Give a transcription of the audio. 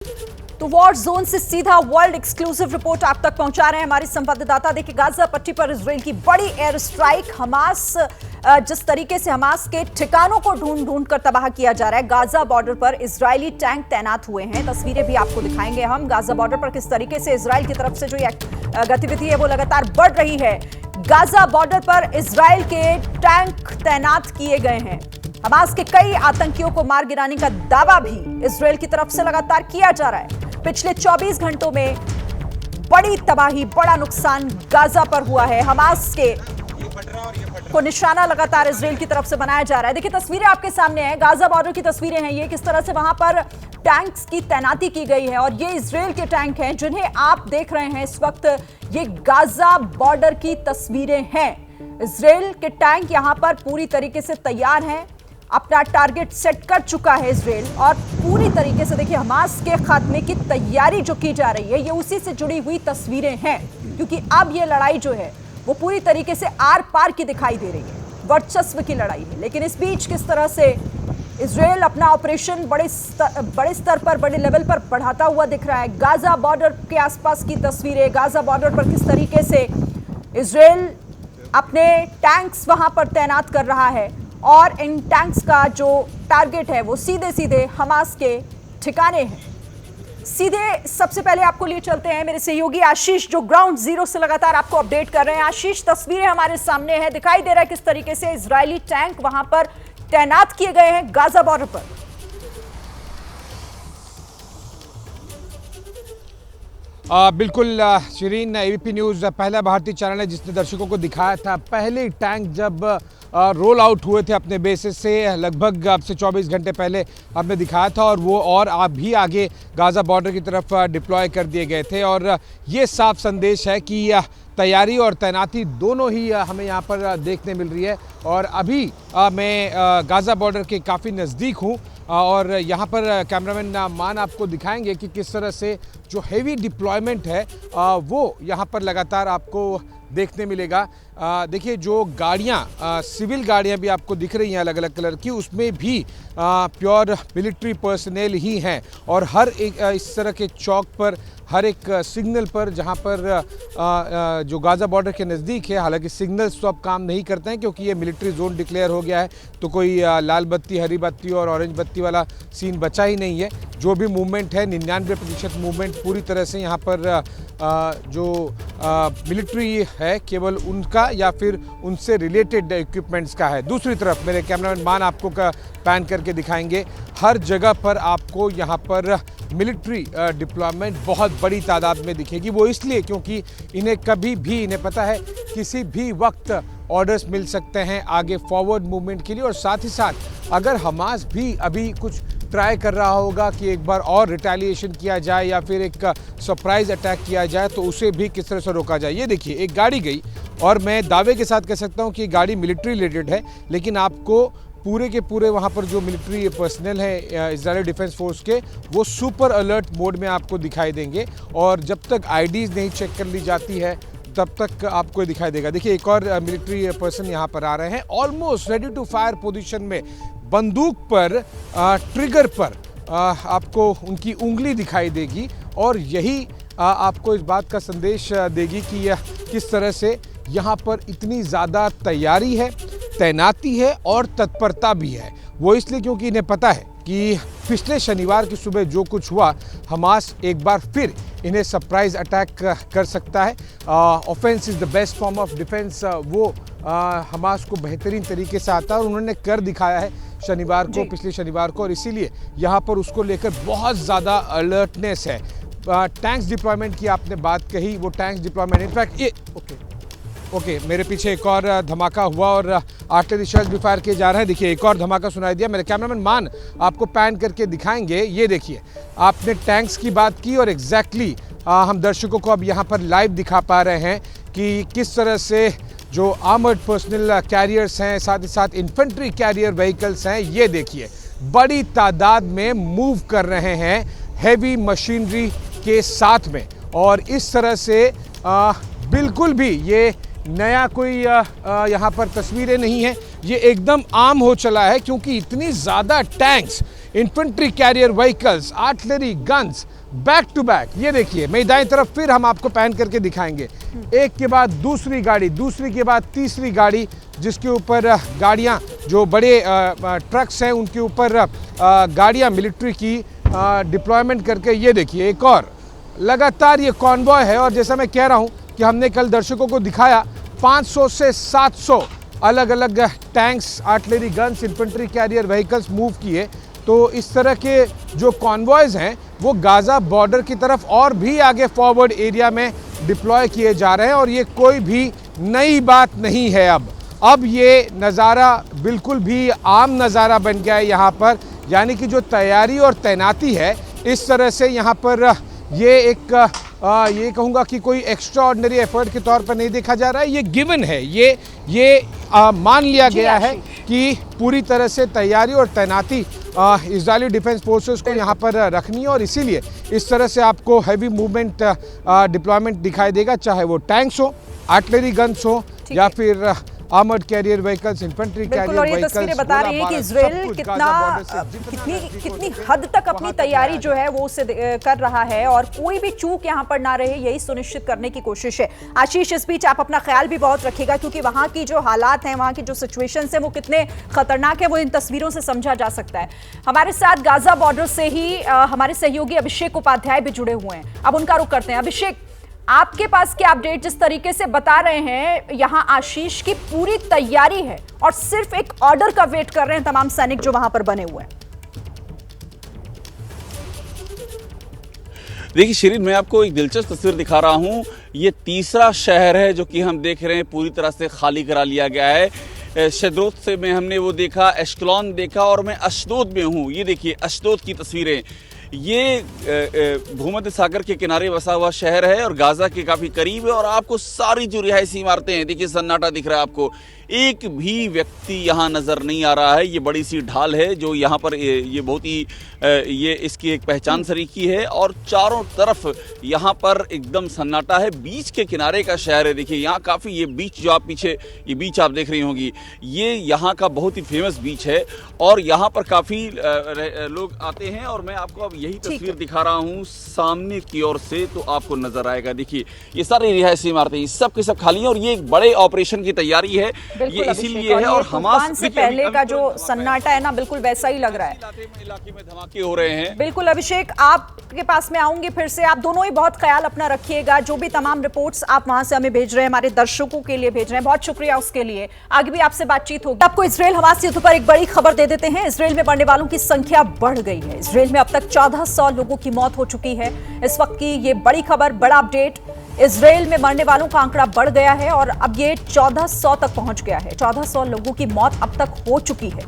तो war zone से सीधा वर्ल्ड एक्सक्लूसिव रिपोर्ट आप तक पहुंचा रहे हैं हमारे संवाददाता। देखिए, गाजा पट्टी पर इजराइल की बड़ी एयर स्ट्राइक। हमास जिस तरीके से हमास के ठिकानों को ढूंढ ढूंढ कर तबाह किया जा रहा है। गाजा बॉर्डर पर इजरायली टैंक तैनात हुए हैं। तस्वीरें भी आपको दिखाएंगे हम। गाजा बॉर्डर पर किस तरीके से इजराइल की तरफ से जो गतिविधि है वो लगातार बढ़ रही है। गाजा बॉर्डर पर इजराइल के टैंक तैनात किए गए हैं। हमास के कई आतंकियों को मार गिराने का दावा भी इजराइल की तरफ से लगातार किया जा रहा है। पिछले 24 घंटों में बड़ी तबाही, बड़ा नुकसान गाजा पर हुआ है। हमास के को निशाना लगातार इजराइल की तरफ से बनाया जा रहा है। देखिए, तस्वीरें आपके सामने हैं। गाजा बॉर्डर की तस्वीरें हैं ये, किस तरह से वहां पर टैंक्स की तैनाती की गई है। और ये इजराइल के टैंक हैं जिन्हें आप देख रहे हैं इस वक्त। ये गाजा बॉर्डर की तस्वीरें हैं। इजराइल के टैंक यहां पर पूरी तरीके से तैयार हैं। अपना टारगेट सेट कर चुका है इजराइल और पूरी तरीके से देखिए हमास के खात्मे की तैयारी जो की जा रही है ये उसी से जुड़ी हुई तस्वीरें हैं। क्योंकि अब ये लड़ाई जो है वो पूरी तरीके से आर पार की दिखाई दे रही है, वर्चस्व की लड़ाई है। लेकिन इस बीच किस तरह से इजराइल अपना ऑपरेशन बड़े स्तर पर, बड़े लेवल पर बढ़ाता हुआ दिख रहा है। गाजा बॉर्डर के आसपास की तस्वीरें, गाजा बॉर्डर पर किस तरीके से इजराइल अपने टैंक्स वहां पर तैनात कर रहा है और इन टैंक्स का जो टारगेट है वो सीधे सीधे हमास के ठिकाने हैं। सीधे सबसे पहले आपको लिए चलते हैं मेरे सहयोगी आशीष, जो ग्राउंड जीरो से लगातार आपको अपडेट कर रहे हैं। आशीष, तस्वीरें हमारे सामने हैं, दिखाई दे रहा है किस तरीके से इजरायली टैंक वहां पर तैनात किए गए हैं गाजा बॉर्डर पर। बिल्कुल शिरीन, एबीपी न्यूज़ पहला भारतीय चैनल है जिसने दर्शकों को दिखाया था पहले टैंक जब रोल आउट हुए थे अपने बेसिस से लगभग अब से 24 घंटे पहले हमने दिखाया था। और वो और भी आगे गाजा बॉर्डर की तरफ डिप्लॉय कर दिए गए थे। और ये साफ संदेश है कि तैयारी और तैनाती दोनों ही हमें यहाँ पर देखने मिल रही है। और अभी मैं गाजा बॉर्डर के काफ़ी नज़दीक हूँ और यहाँ पर कैमरामैन मान आपको दिखाएंगे कि किस तरह से जो हेवी डिप्लॉयमेंट है वो यहाँ पर लगातार आपको देखने मिलेगा। देखिए, जो गाड़ियाँ सिविल गाड़ियाँ भी आपको दिख रही हैं अलग अलग कलर की, उसमें भी प्योर मिलिट्री पर्सनेल ही हैं। और हर एक इस तरह के चौक पर, हर एक सिग्नल पर जहां पर जो गाजा बॉर्डर के नज़दीक है, हालांकि सिग्नल्स तो अब काम नहीं करते हैं क्योंकि ये मिलिट्री जोन डिक्लेयर हो गया है, तो कोई लाल बत्ती, हरी बत्ती और ऑरेंज बत्ती वाला सीन बचा ही नहीं है। जो भी मूवमेंट है 99% मूवमेंट पूरी तरह से यहाँ पर जो मिलिट्री है केवल उनका या फिर उनसे रिलेटेड इक्विपमेंट्स का है। दूसरी तरफ मेरे कैमरामैन मान आपको पैन करके दिखाएंगे, हर जगह पर आपको यहाँ पर मिलिट्री डिप्लॉयमेंट बहुत बड़ी तादाद में दिखेगी। वो इसलिए क्योंकि इन्हें कभी भी, इन्हें पता है किसी भी वक्त ऑर्डर्स मिल सकते हैं आगे फॉरवर्ड मूवमेंट के लिए। और साथ ही साथ अगर हमास भी अभी कुछ ट्राई कर रहा होगा कि एक बार और रिटेलिएशन किया जाए या फिर एक सरप्राइज अटैक किया जाए तो उसे भी किस तरह से रोका जाए। ये देखिए, एक गाड़ी गई और मैं दावे के साथ कह सकता हूँ कि गाड़ी मिलिट्री रिलेटेड है, लेकिन आपको पूरे के पूरे वहाँ पर जो मिलिट्री पर्सनल है इजरायली डिफेंस फोर्स के, वो सुपर अलर्ट मोड में आपको दिखाई देंगे। और जब तक आईडीज़ नहीं चेक कर ली जाती है तब तक आपको दिखाई देगा। देखिए, एक और मिलिट्री पर्सन यहाँ पर आ रहे हैं almost ready to fire position में। बंदूक पर ट्रिगर पर आपको उनकी उंगली दिखाई देगी और यही आपको इस बात का संदेश देगी कि यह किस तरह से यहाँ पर इतनी ज़्यादा तैयारी है, तैनाती है और तत्परता भी है। वो इसलिए क्योंकि इन्हें पता है कि पिछले शनिवार की सुबह जो कुछ हुआ, हमास एक बार फिर इन्हें सरप्राइज अटैक कर सकता है। Offence is the best form of defence, वो हमास को बेहतरीन तरीके से आता है और उन्होंने कर दिखाया है शनिवार को, पिछले शनिवार को। और इसीलिए यहाँ पर उसको लेकर बहुत ज़्यादा अलर्टनेस है। टैंक्स डिप्लॉयमेंट की आपने बात कही, वो टैंक्स डिप्लॉयमेंट इनफैक्ट ये ओके मेरे पीछे एक और धमाका हुआ और आर्टिलरी शेल्स भी फायर किए जा रहे हैं। देखिए, एक और धमाका सुनाई दिया। मेरे कैमरामैन मान आपको पैन करके दिखाएंगे। ये देखिए, आपने टैंक्स की बात की और एग्जैक्टली हम दर्शकों को अब यहाँ पर लाइव दिखा पा रहे हैं कि किस तरह से जो आर्मर्ड पर्सनल कैरियर्स हैं, साथ ही साथ इन्फेंट्री कैरियर व्हीकल्स हैं, ये देखिए बड़ी तादाद में मूव कर रहे हैं हैवी मशीनरी के साथ में। और इस तरह से बिल्कुल भी ये नया कोई यहाँ पर तस्वीरें नहीं है, ये एकदम आम हो चला है क्योंकि इतनी ज़्यादा tanks infantry carrier vehicles, artillery guns back to back. ये देखिए, मैं दाएं तरफ फिर हम आपको पहन करके दिखाएंगे, एक के बाद दूसरी गाड़ी, दूसरी के बाद तीसरी गाड़ी, जिसके ऊपर गाड़ियां, जो बड़े ट्रक्स हैं उनके ऊपर गाड़ियां मिलिट्री की डिप्लॉयमेंट करके। ये देखिए, एक और लगातार ये कॉन्वॉय है। और जैसा मैं कह रहा हूँ कि हमने कल दर्शकों को दिखाया 500 से 700 अलग अलग tanks, artillery guns, infantry carrier vehicles move किए। तो इस तरह के जो कॉन्वॉयज हैं वो गाज़ा बॉर्डर की तरफ और भी आगे फॉरवर्ड एरिया में डिप्लॉय किए जा रहे हैं। और ये कोई भी नई बात नहीं है। अब ये नज़ारा बिल्कुल भी आम नज़ारा बन गया है यहाँ पर, यानी कि जो तैयारी और तैनाती है, इस तरह से यहाँ पर ये एक ये कहूँगा कि कोई एक्स्ट्रा ऑर्डिनरी एफर्ट के तौर पर नहीं देखा जा रहा है। ये गिवन है, ये मान लिया गया है कि पूरी तरह से तैयारी और तैनाती इजरायली डिफेंस फोर्सेस को यहाँ पर रखनी है। और इसीलिए इस तरह से आपको हैवी मूवमेंट डिप्लॉयमेंट दिखाई देगा, चाहे वो टैंक्स हो, आर्टिलरी गन्स हो, या फिर armoured carrier vehicles, infantry carrier vehicles. ये तस्वीरें बता रही हैं कि इजराइल कितनी हद तक अपनी तैयारी जो है वो उसे कर रहा है और कोई भी चूक यहाँ पर ना रहे, यही सुनिश्चित करने की कोशिश है। आशीष, इस बीच आप अपना ख्याल भी बहुत रखिएगा, क्योंकि वहां की जो हालात हैं, वहां की जो सिचुएशंस है वो कितने खतरनाक है, वो इन तस्वीरों से समझा जा सकता है। हमारे साथ गाजा बॉर्डर से ही हमारे सहयोगी अभिषेक उपाध्याय भी जुड़े हुए हैं। अब उनका रुख करते हैं। अभिषेक, आपके पास क्या अपडेट? जिस तरीके से बता रहे हैं यहां आशीष की पूरी तैयारी है और सिर्फ एक ऑर्डर का वेट कर रहे हैं तमाम सैनिक जो वहां पर बने हुए हैं। देखिए शिरीन, मैं आपको एक दिलचस्प तस्वीर दिखा रहा हूं। ये तीसरा शहर है जो कि हम देख रहे हैं पूरी तरह से खाली करा लिया गया है। शद्रोत से में हमने वो देखा, एश्कलॉन देखा, और मैं अशदोद में हूँ। ये देखिए अशदोद की तस्वीरें। ये भूमध्य सागर के किनारे बसा हुआ शहर है और गाजा के काफ़ी करीब है। और आपको सारी जो रिहायशी इमारतें हैं, देखिए सन्नाटा दिख रहा है आपको, एक भी व्यक्ति यहाँ नज़र नहीं आ रहा है। ये बड़ी सी ढाल है जो यहाँ पर ये बहुत ही ये इसकी एक पहचान सरीखी है। और चारों तरफ यहाँ पर एकदम सन्नाटा है। बीच के किनारे का शहर है। देखिए यहाँ काफ़ी, ये बीच जो आप पीछे, ये बीच आप देख रही होंगी, ये यहाँ का बहुत ही फेमस बीच है और यहाँ पर काफ़ी लोग आते हैं। और मैं आपको अब यही तस्वीर दिखा रहा हूँ सामने की ओर से, तो आपको नजर आएगा। देखिए ये सारी रिहायशी इमारतें सब के सब खाली हैं और ये एक बड़े ऑपरेशन की तैयारी है। ये इसीलिए है। और हमास से पहले का जो सन्नाटा है ना, बिल्कुल वैसा ही लग रहा है। इलाके में धमाके हो रहे हैं। बिल्कुल अभिषेक, आपके पास में आऊंगी फिर से। आप दोनों ही बहुत ख्याल अपना रखिएगा। जो भी तमाम रिपोर्ट्स आप वहां से हमें भेज रहे हैं, हमारे दर्शकों के लिए भेज रहे हैं, बहुत शुक्रिया उसके लिए। आगे भी आपसे बातचीत होगी। आपको इजराइल हमास युद्ध पर एक बड़ी खबर दे देते हैं। इजराइल में मरने वालों की संख्या बढ़ गई है। इजराइल में अब तक 1400 लोगों की मौत हो चुकी है। इस वक्त की ये बड़ी खबर, बड़ा अपडेट, इजराइल में मरने वालों का आंकड़ा बढ़ गया है और अब ये 1400 तक पहुंच गया है। 1400 लोगों की मौत अब तक हो चुकी है।